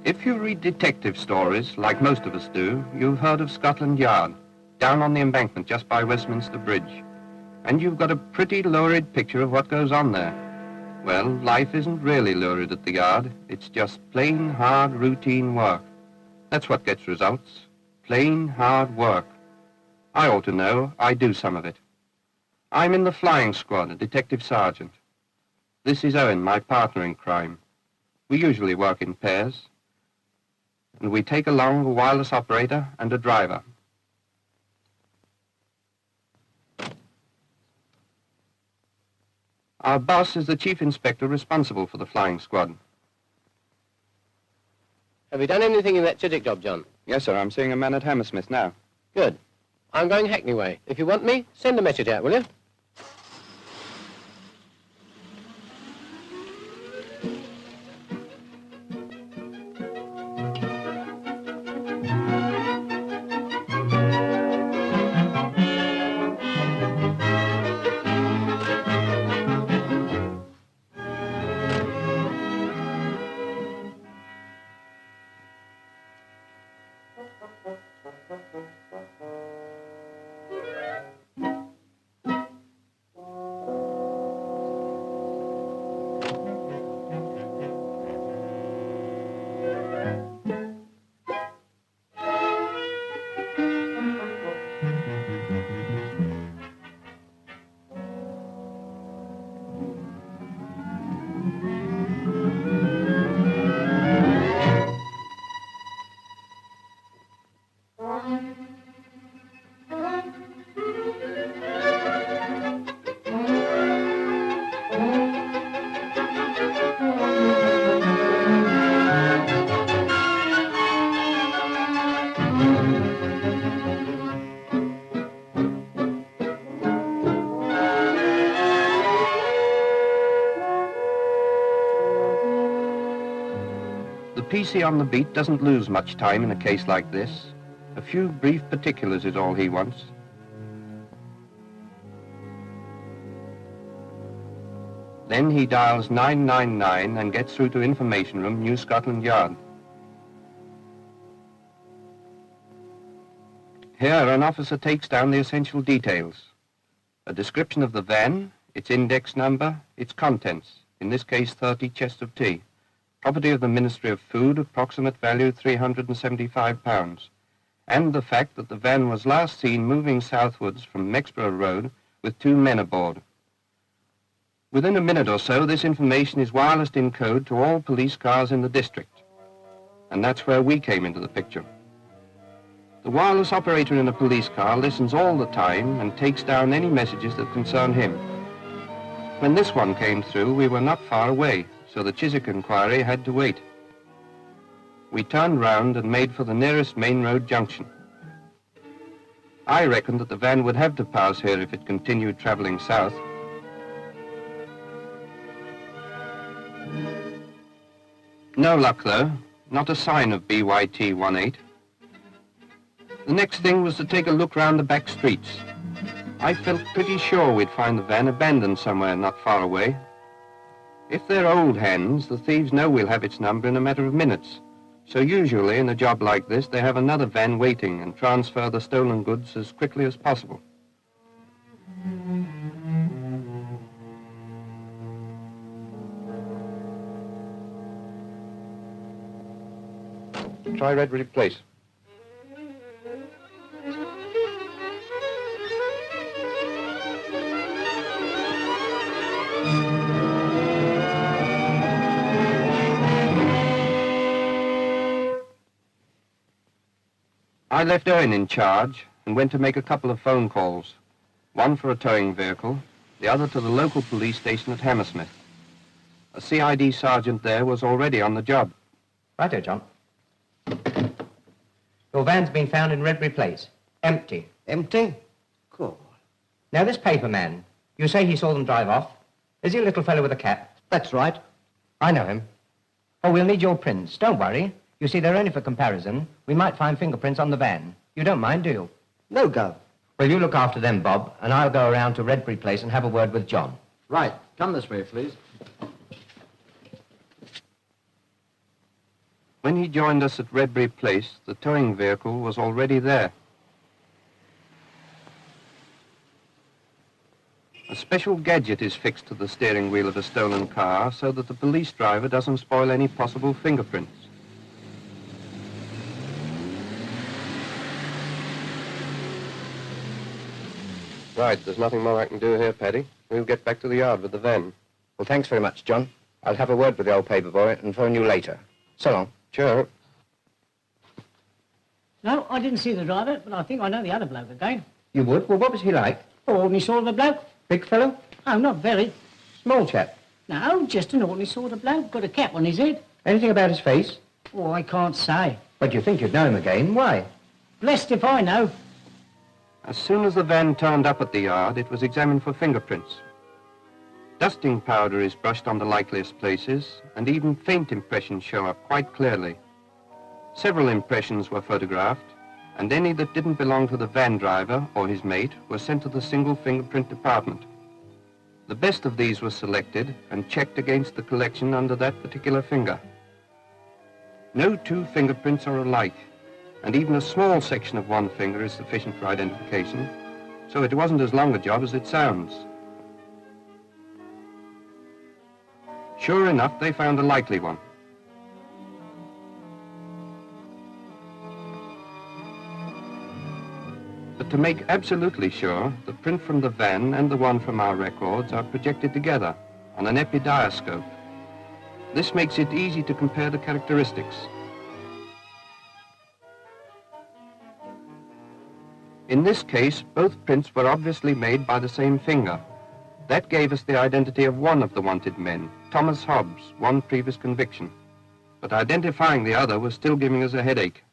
If you read detective stories, like most of us do, you've heard of Scotland Yard, down on the embankment just by Westminster Bridge. And you've got a pretty lurid picture of what goes on there. Well, life isn't really lurid at the Yard. It's just plain, hard, routine work. That's what gets results. Plain, hard work. I ought to know. I do some of it. I'm in the flying squad, a detective sergeant. This is Owen, my partner in crime. We usually work in pairs. And we take along a wireless operator and a driver. Our boss is the chief inspector responsible for the flying squad. Have you done anything in that Chiswick job, John? Yes, sir. I'm seeing a man at Hammersmith now. Good. I'm going Hackney way. If you want me, send a message out, will you? The PC on the beat doesn't lose much time in a case like this. A few brief particulars is all he wants. Then he dials 999 and gets through to Information Room, New Scotland Yard. Here, an officer takes down the essential details. A description of the van, its index number, its contents, in this case 30 chests of tea. Property of the Ministry of Food, approximate value £375, and the fact that the van was last seen moving southwards from Mexborough Road with 2 men aboard. Within a minute or so, this information is wirelessed in code to all police cars in the district, and that's where we came into the picture. The wireless operator in a police car listens all the time and takes down any messages that concern him. When this one came through, we were not far away, so the Chiswick inquiry had to wait. We turned round and made for the nearest main road junction. I reckoned that the van would have to pass here if it continued traveling south. No luck, though. Not a sign of BYT-18. The next thing was to take a look round the back streets. I felt pretty sure we'd find the van abandoned somewhere not far away. If they're old hands, the thieves know we'll have its number in a matter of minutes. So usually in a job like this, they have another van waiting and transfer the stolen goods as quickly as possible. Try Redbury Place. I left Owen in charge and went to make a couple of phone calls, one for a towing vehicle, the other to the local police station at Hammersmith. A CID sergeant there was already on the job. Righto, John. Your van's been found in Redbury Place. Empty. Empty? Cool. Now, this paper man, you say he saw them drive off. Is he a little fellow with a cap? That's right. I know him. Oh, we'll need your prints. Don't worry. You see, they're only for comparison. We might find fingerprints on the van. You don't mind, do you? No go. Well, you look after them, Bob, and I'll go around to Redbury Place and have a word with John. Right. Come this way, please. When he joined us at Redbury Place, the towing vehicle was already there. A special gadget is fixed to the steering wheel of a stolen car so that the police driver doesn't spoil any possible fingerprints. Right, there's nothing more I can do here, Paddy. We'll get back to the yard with the van. Well, thanks very much, John. I'll have a word with the old paper boy and phone you later. So long. Sure. No, I didn't see the driver, but I think I know the other bloke again. You would? Well, what was he like? Ordinary sort of a bloke. Big fellow? Oh, not very. Small chap? No, just an ordinary sort of bloke. Got a cap on his head. Anything about his face? Oh, I can't say. But you think you'd know him again. Why? Blessed if I know. As soon as the van turned up at the yard, it was examined for fingerprints. Dusting powder is brushed on the likeliest places, and even faint impressions show up quite clearly. Several impressions were photographed, and any that didn't belong to the van driver or his mate were sent to the single fingerprint department. The best of these was selected and checked against the collection under that particular finger. No two fingerprints are alike, and even a small section of one finger is sufficient for identification, so it wasn't as long a job as it sounds. Sure enough, they found a likely one. But to make absolutely sure, the print from the van and the one from our records are projected together on an epidiascope. This makes it easy to compare the characteristics. In this case, both prints were obviously made by the same finger. That gave us the identity of one of the wanted men, Thomas Hobbs, one previous conviction. But identifying the other was still giving us a headache.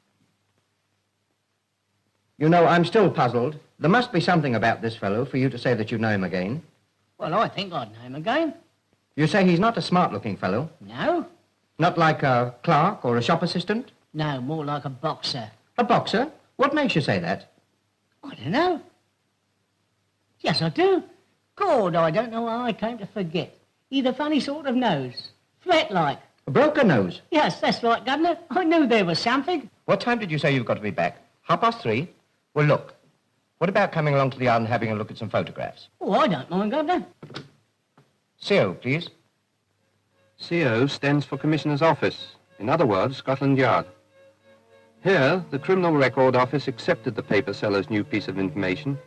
You know, I'm still puzzled. There must be something about this fellow for you to say that you know him again. Well, I think I'd know him again. You say he's not a smart-looking fellow? No? Not like a clerk or a shop assistant? No, more like a boxer. A boxer? What makes you say that? I don't know. Yes, I do. God, I don't know how I came to forget. He'd a funny sort of nose. Flat-like. A broken nose? Yes, that's right, Governor. I knew there was something. What time did you say you've got to be back? 3:30? Well, look. What about coming along to the yard and having a look at some photographs? Oh, I don't mind, Governor. CO, please. CO stands for Commissioner's Office. In other words, Scotland Yard. Here, the Criminal Record Office accepted the paper seller's new piece of information.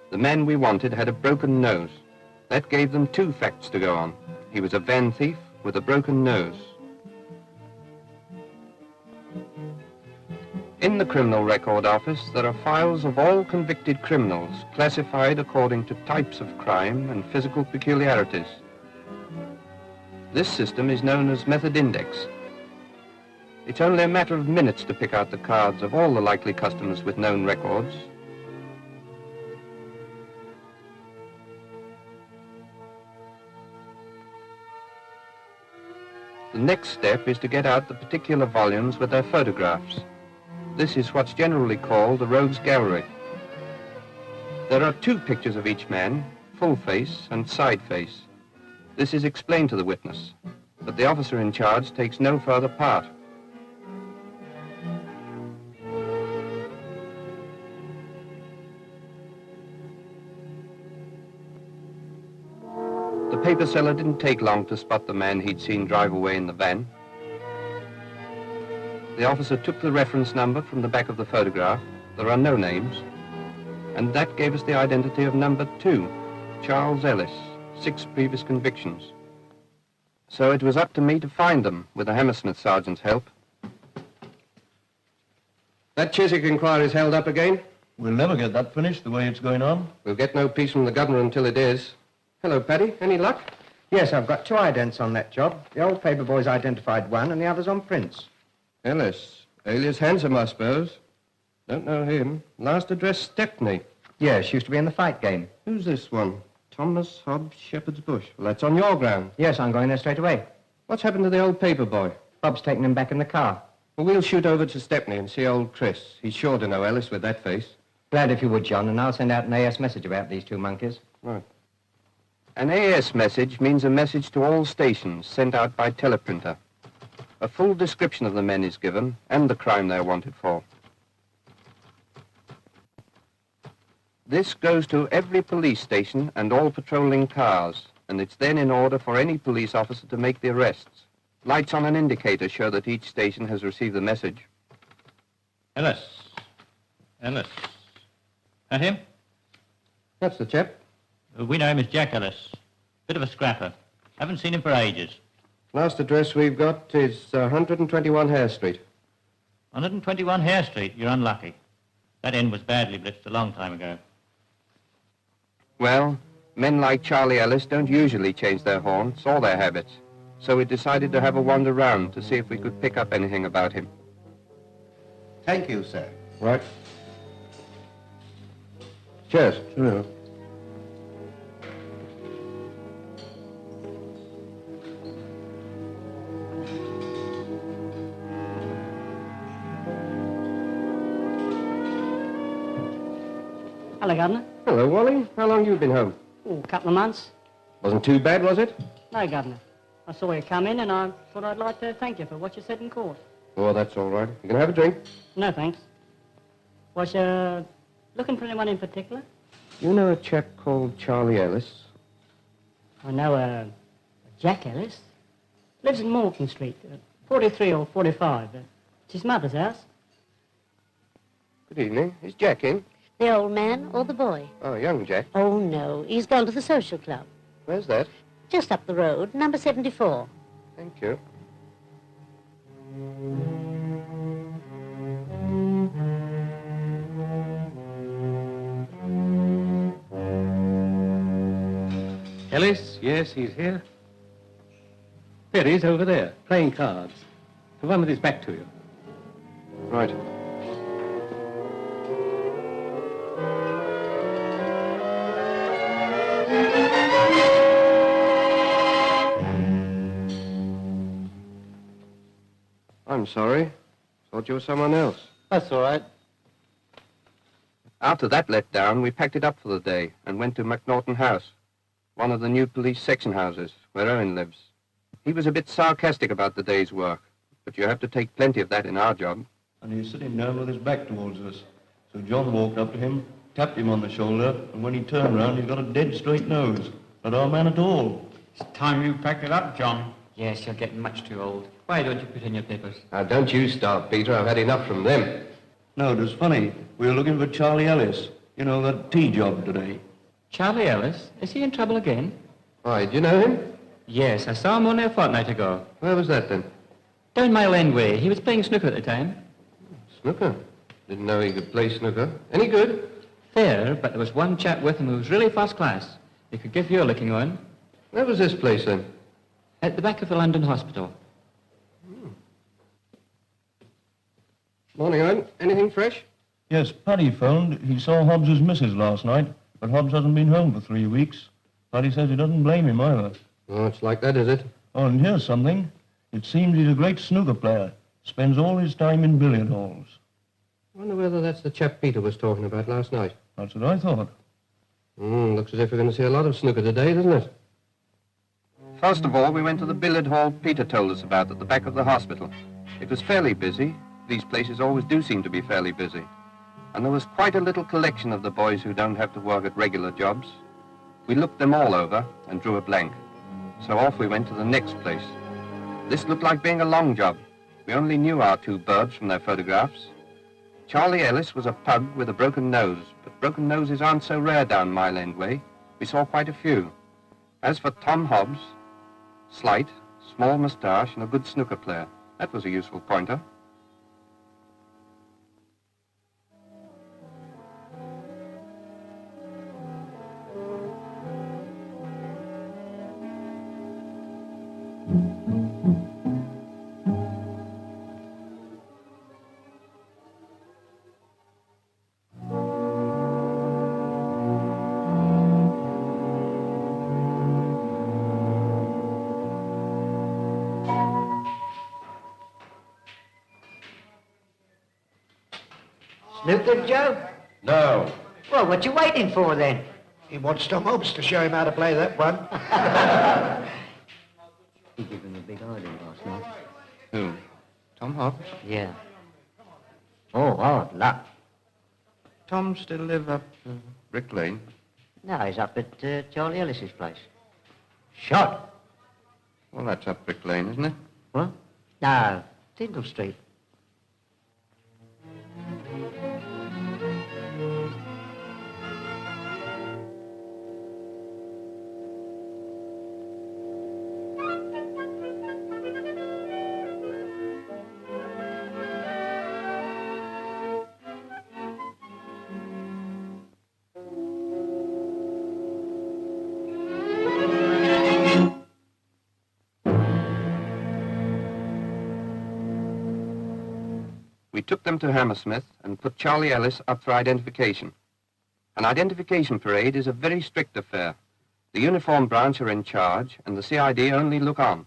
The man we wanted had a broken nose. That gave them two facts to go on. He was a van thief with a broken nose. In the Criminal Record Office, there are files of all convicted criminals, classified according to types of crime and physical peculiarities. This system is known as Method Index. It's only a matter of minutes to pick out the cards of all the likely customers with known records. The next step is to get out the particular volumes with their photographs. This is what's generally called the rogues gallery. There are two pictures of each man, full face and side face. This is explained to the witness, but the officer in charge takes no further part. The paper seller didn't take long to spot the man he'd seen drive away in the van. The officer took the reference number from the back of the photograph. There are no names. And that gave us the identity of number 2, Charles Ellis, 6 previous convictions. So it was up to me to find them with the Hammersmith sergeant's help. That Chiswick inquiry's held up again. We'll never get that finished the way it's going on. We'll get no peace from the governor until it is. Hello, Paddy. Any luck? Yes, I've got 2 idents on that job. The old paper boy's identified one and the other's on prints. Ellis. Alias Handsome, I suppose. Don't know him. Last address, Stepney. Yes, used to be in the fight game. Who's this one? Thomas Hobbs, Shepherd's Bush. Well, that's on your ground. Yes, I'm going there straight away. What's happened to the old paper boy? Bob's taken him back in the car. Well, we'll shoot over to Stepney and see old Chris. He's sure to know Ellis with that face. Glad if you would, John, and I'll send out an AS message about these 2 monkeys. Right. An AS message means a message to all stations sent out by teleprinter. A full description of the men is given and the crime they're wanted for. This goes to every police station and all patrolling cars, and it's then in order for any police officer to make the arrests. Lights on an indicator show that each station has received the message. Ellis. That him? That's the chap. We know him as Jack Ellis. Bit of a scrapper. Haven't seen him for ages. Last address we've got is 121 Hare Street. 121 Hare Street. You're unlucky. That inn was badly blitzed a long time ago. Well, men like Charlie Ellis don't usually change their haunts or their habits, so we decided to have a wander round to see if we could pick up anything about him. Thank you, sir. Right. Cheers. Cheers. Hello, Governor. Hello, Wally. How long you been home? Oh, a couple of months. Wasn't too bad, was it? No, Governor. I saw you come in and I thought I'd like to thank you for what you said in court. Oh, that's all right. You can have a drink. No, thanks. Was you looking for anyone in particular? You know a chap called Charlie Ellis? I know Jack Ellis. Lives in Morton Street, 43 or 45. It's his mother's house. Good evening. Is Jack in? The old man or the boy? Oh, young Jack. Oh, no. He's gone to the social club. Where's that? Just up the road, number 74. Thank you. Ellis, yes, he's here. There he is over there, playing cards. The one with his back to you. Right. I'm sorry. Thought you were someone else. That's all right. After that letdown, we packed it up for the day and went to McNaughton House, one of the new police section houses where Owen lives. He was a bit sarcastic about the day's work, but you have to take plenty of that in our job. And he's sitting down with his back towards us. So John walked up to him, tapped him on the shoulder, and when he turned round, he's got a dead straight nose. Not our man at all. It's time you packed it up, John. Yes, you're getting much too old. Why don't you put in your papers? Now, don't you start, Peter. I've had enough from them. No, it was funny. We were looking for Charlie Ellis. You know, that tea job today. Charlie Ellis? Is he in trouble again? Why, do you know him? Yes, I saw him only a fortnight ago. Where was that, then? Down Mile End Way. He was playing snooker at the time. Snooker? Didn't know he could play snooker. Any good? Fair, but there was one chap with him who was really first class. He could give you a licking on. Where was this place, then? At the back of the London Hospital. Morning, Owen. Anything fresh? Yes, Paddy phoned. He saw Hobbs's missus last night, but Hobbs hasn't been home for 3 weeks. Paddy says he doesn't blame him either. Oh, it's like that, is it? Oh, and here's something. It seems he's a great snooker player. Spends all his time in billiard halls. I wonder whether that's the chap Peter was talking about last night. That's what I thought. Looks as if we're going to see a lot of snooker today, doesn't it? First of all, we went to the billiard hall Peter told us about at the back of the hospital. It was fairly busy. These places always do seem to be fairly busy. And there was quite a little collection of the boys who don't have to work at regular jobs. We looked them all over and drew a blank. So off we went to the next place. This looked like being a long job. We only knew our two birds from their photographs. Charlie Ellis was a pug with a broken nose, but broken noses aren't so rare down Mile End Way. We saw quite a few. As for Tom Hobbs, slight, small moustache, and a good snooker player. That was a useful pointer. Snooker, Joe? No. Well, what you waiting for, then? He wants Tom Hobbs to show him how to play that one. He gave him a big hiding last night. Who? Tom Hobbs? Yeah. Oh, hard luck. Tom still live up Brick Lane? No, he's up at Charlie Ellis's place. Shot. Well, that's up Brick Lane, isn't it? What? No, Tyndall Street. We took them to Hammersmith and put Charlie Ellis up for identification. An identification parade is a very strict affair. The uniform branch are in charge, and the CID only look on.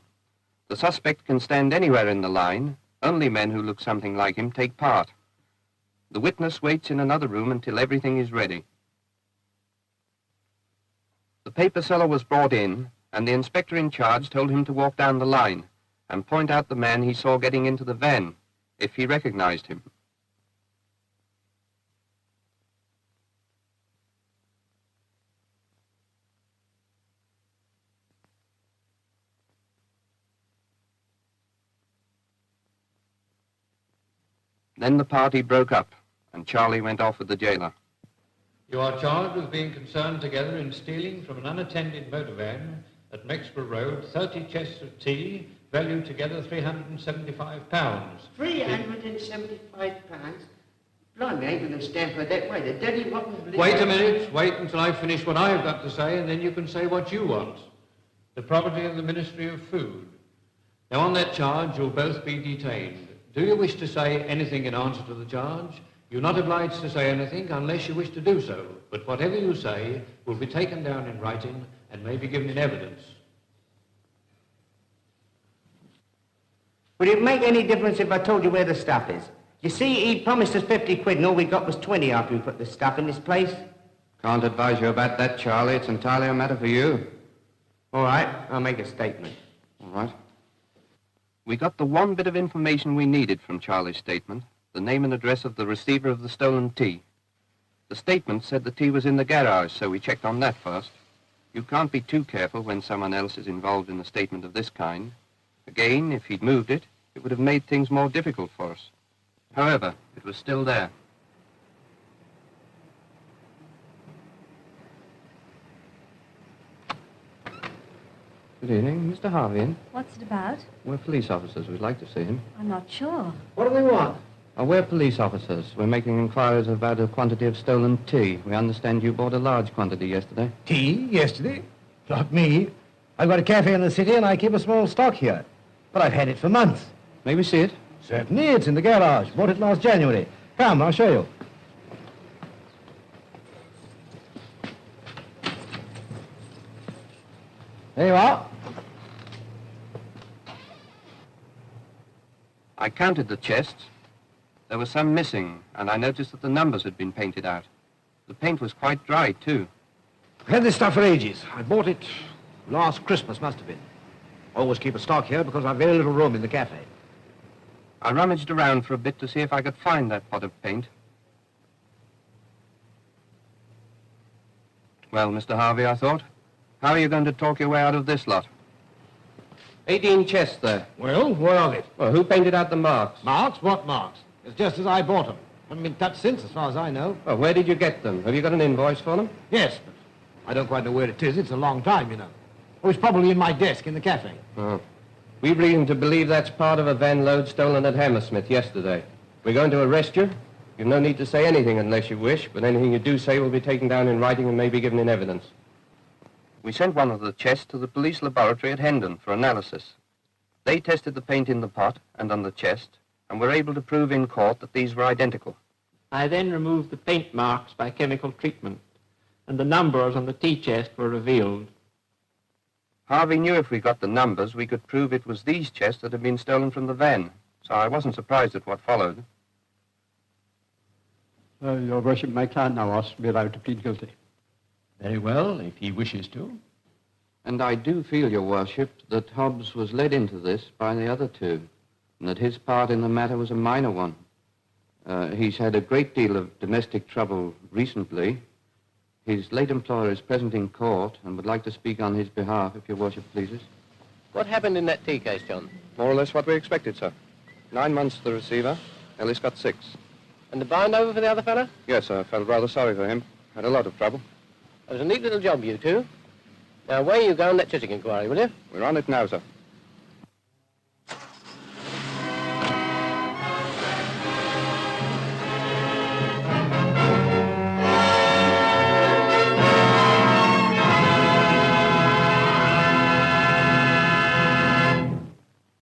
The suspect can stand anywhere in the line. Only men who look something like him take part. The witness waits in another room until everything is ready. The paper seller was brought in, and the inspector in charge told him to walk down the line and point out the man he saw getting into the van, if he recognized him. Then the party broke up, and Charlie went off with the jailer. You are charged with being concerned together in stealing from an unattended motor van at Mexborough Road 30 chests of tea, valued together £375. £375? Blimey, ain't going to stand for that way. The dirty rotten... Wait a minute. Wait until I finish what I've got to say, and then you can say what you want. The property of the Ministry of Food. Now, on that charge, you'll both be detained. Do you wish to say anything in answer to the charge? You're not obliged to say anything unless you wish to do so, but whatever you say will be taken down in writing and may be given in evidence. Would it make any difference if I told you where the stuff is? You see, he promised us 50 quid and all we got was 20 after we put the stuff in this place. Can't advise you about that, Charlie. It's entirely a matter for you. All right, I'll make a statement. All right. We got the one bit of information we needed from Charlie's statement, the name and address of the receiver of the stolen tea. The statement said the tea was in the garage, so we checked on that first. You can't be too careful when someone else is involved in a statement of this kind. Again, if he'd moved it, it would have made things more difficult for us. However, it was still there. Good evening, Mr. Harvey in? What's it about? We're police officers. We'd like to see him. I'm not sure. What do they want? We're police officers. We're making inquiries about a quantity of stolen tea. We understand you bought a large quantity yesterday. Tea? Yesterday? Not me. I've got a cafe in the city and I keep a small stock here. But I've had it for months. May we see it? Certainly, it's in the garage. Bought it last January. Come, I'll show you. There you are. I counted the chests. There was some missing, and I noticed that the numbers had been painted out. The paint was quite dry, too. I've had this stuff for ages. I bought it last Christmas, must have been. Always keep a stock here because I've very little room in the cafe. I rummaged around for a bit to see if I could find that pot of paint. Well, Mr. Harvey, I thought, how are you going to talk your way out of this lot? 18 chests there. Well, what of it? Well, who painted out the marks? Marks? What marks? It's just as I bought them. Haven't been touched since, as far as I know. Well, where did you get them? Have you got an invoice for them? Yes, but I don't quite know where it is. It's a long time, you know. Oh, it's probably in my desk in the cafe. Oh. We've reason to believe that's part of a van load stolen at Hammersmith yesterday. We're going to arrest you. You've no need to say anything unless you wish, but anything you do say will be taken down in writing and may be given in evidence. We sent one of the chests to the police laboratory at Hendon for analysis. They tested the paint in the pot and on the chest, and were able to prove in court that these were identical. I then removed the paint marks by chemical treatment, and the numbers on the tea chest were revealed. Harvey knew if we got the numbers, we could prove it was these chests that had been stolen from the van, so I wasn't surprised at what followed. Your Worship, my client now asks to be allowed to plead guilty. Very well, if he wishes to. And I do feel, Your Worship, that Hobbs was led into this by the other two. and that his part in the matter was a minor one. He's had a great deal of domestic trouble recently. His late employer is present in court and would like to speak on his behalf, if your worship pleases. What happened in that tea case, John? More or less what we expected, sir. 9 months to the receiver. Ellis got 6. And the bind over for the other fellow? Yes, sir. I felt rather sorry for him. Had a lot of trouble. It was a neat little job, you two. Now, away you go on that Chiswick inquiry, will you? We're on it now, sir.